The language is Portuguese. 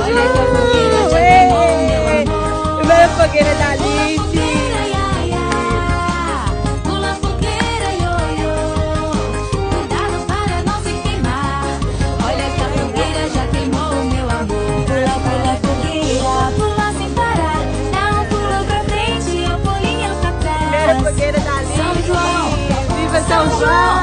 Olha essa fogueira, já queimou meu amor. Vai a fogueira da Alice. Pula fogueira, ioiô. Cuidado para não se queimar. Olha essa fogueira, já queimou meu amor. Pula, pula fogueira, pula sem parar. Dá um pulo pra frente, um pulinho pra trás. Vai a fogueira da Alice. São João, Viva São João.